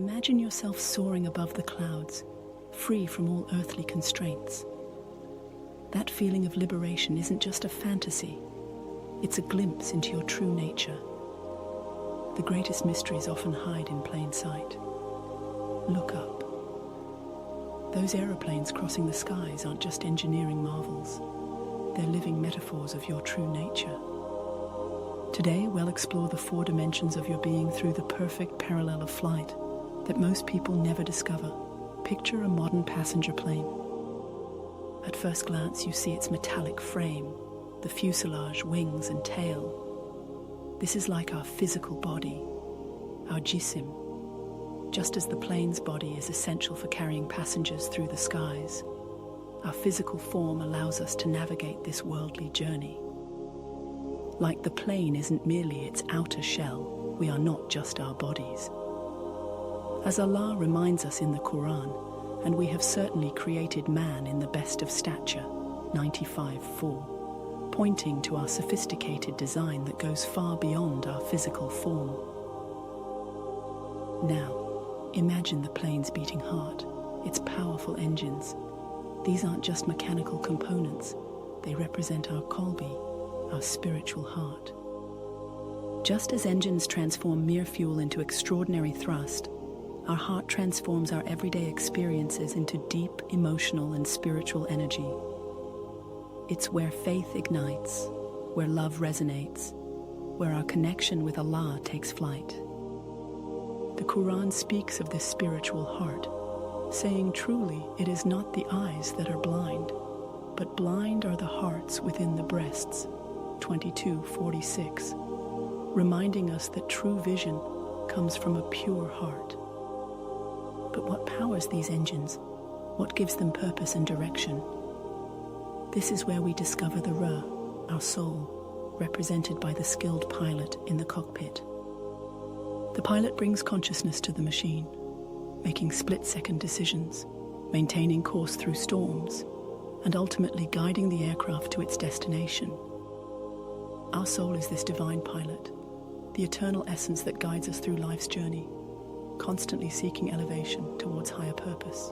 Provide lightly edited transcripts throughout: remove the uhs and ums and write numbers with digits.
Imagine yourself soaring above the clouds, free from all earthly constraints. That feeling of liberation isn't just a fantasy, it's a glimpse into your true nature. The greatest mysteries often hide in plain sight. Look up. Those aeroplanes crossing the skies aren't just engineering marvels. They're living metaphors of your true nature. Today, we'll explore the 4 dimensions of your being through the perfect parallel of flight that most people never discover. Picture a modern passenger plane. At first glance, you see its metallic frame, the fuselage, wings, and tail. This is like our physical body, our jisim. Just as the plane's body is essential for carrying passengers through the skies, our physical form allows us to navigate this worldly journey. Like the plane isn't merely its outer shell, we are not just our bodies. As Allah reminds us in the Quran, and we have certainly created man in the best of stature, 95:4, pointing to our sophisticated design that goes far beyond our physical form. Now, imagine the plane's beating heart, its powerful engines. These aren't just mechanical components, they represent our qalbi, our spiritual heart. Just as engines transform mere fuel into extraordinary thrust, our heart transforms our everyday experiences into deep emotional and spiritual energy. It's where faith ignites, where love resonates, where our connection with Allah takes flight. The Quran speaks of this spiritual heart, saying truly it is not the eyes that are blind, but blind are the hearts within the breasts, 22:46, reminding us that true vision comes from a pure heart. But what powers these engines? What gives them purpose and direction? This is where we discover the Ruh, our soul, represented by the skilled pilot in the cockpit. The pilot brings consciousness to the machine, making split-second decisions, maintaining course through storms, and ultimately guiding the aircraft to its destination. Our soul is this divine pilot, the eternal essence that guides us through life's journey, constantly seeking elevation towards higher purpose.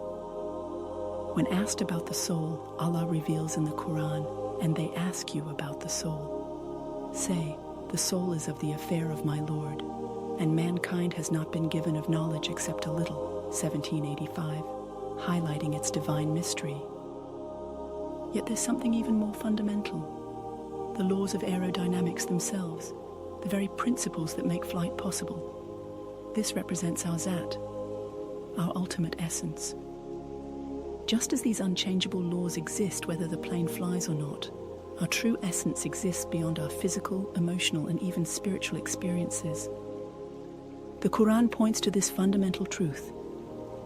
When asked about the soul, Allah reveals in the Quran, and they ask you about the soul. Say, the soul is of the affair of my Lord, and mankind has not been given of knowledge except a little, 1785, highlighting its divine mystery. Yet there's something even more fundamental. The laws of aerodynamics themselves, the very principles that make flight possible. This represents our Zat, our ultimate essence. Just as these unchangeable laws exist whether the plane flies or not, our true essence exists beyond our physical, emotional, and even spiritual experiences. The Quran points to this fundamental truth.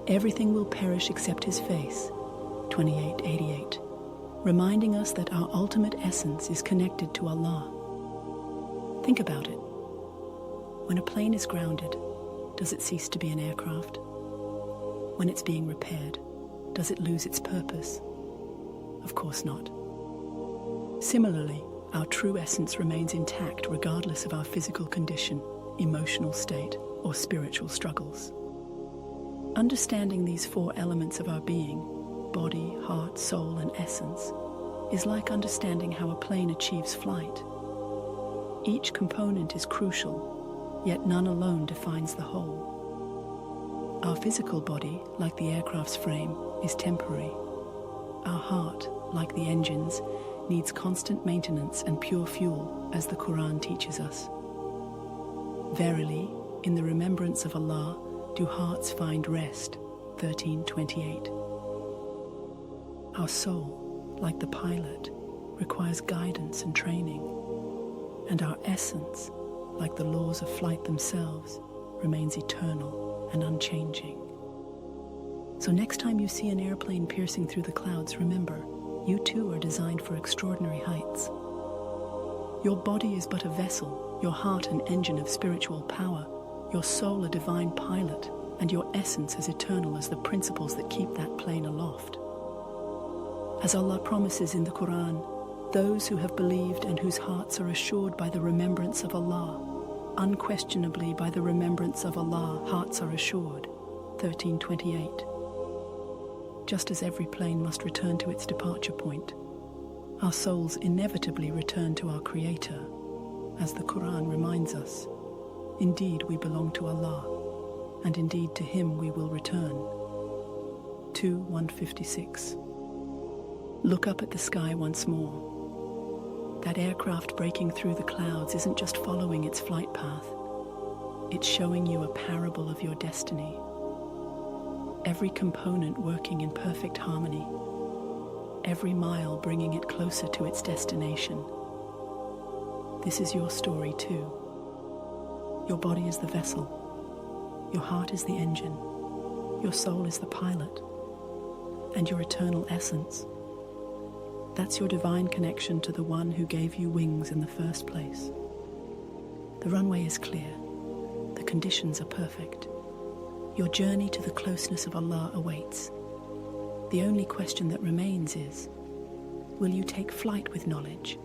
Everything will perish except his face, 28:88, reminding us that our ultimate essence is connected to Allah. Think about it. When a plane is grounded, does it cease to be an aircraft? When it's being repaired, does it lose its purpose? Of course not. Similarly, our true essence remains intact regardless of our physical condition, emotional state, or spiritual struggles. Understanding these 4 elements of our being, body, heart, soul, and essence, is like understanding how a plane achieves flight. Each component is crucial, yet none alone defines the whole. Our physical body, like the aircraft's frame, is temporary. Our heart, like the engines, needs constant maintenance and pure fuel, as the Quran teaches us. Verily, in the remembrance of Allah do hearts find rest, 13:28. Our soul, like the pilot, requires guidance and training, and our essence, like the laws of flight themselves, remains eternal and unchanging. So next time you see an airplane piercing through the clouds, remember, you too are designed for extraordinary heights. Your body is but a vessel, your heart an engine of spiritual power, your soul a divine pilot, and your essence as eternal as the principles that keep that plane aloft. As Allah promises in the Quran, those who have believed and whose hearts are assured by the remembrance of Allah, unquestionably by the remembrance of Allah, hearts are assured. 13:28. Just as every plane must return to its departure point, our souls inevitably return to our Creator, as the Quran reminds us. Indeed, we belong to Allah, and indeed to Him we will return. 2:156. Look up at the sky once more. That aircraft breaking through the clouds isn't just following its flight path. It's showing you a parable of your destiny. Every component working in perfect harmony. Every mile bringing it closer to its destination. This is your story too. Your body is the vessel. Your heart is the engine. Your soul is the pilot. And your eternal essence. That's your divine connection to the one who gave you wings in the first place. The runway is clear. The conditions are perfect. Your journey to the closeness of Allah awaits. The only question that remains is, will you take flight with knowledge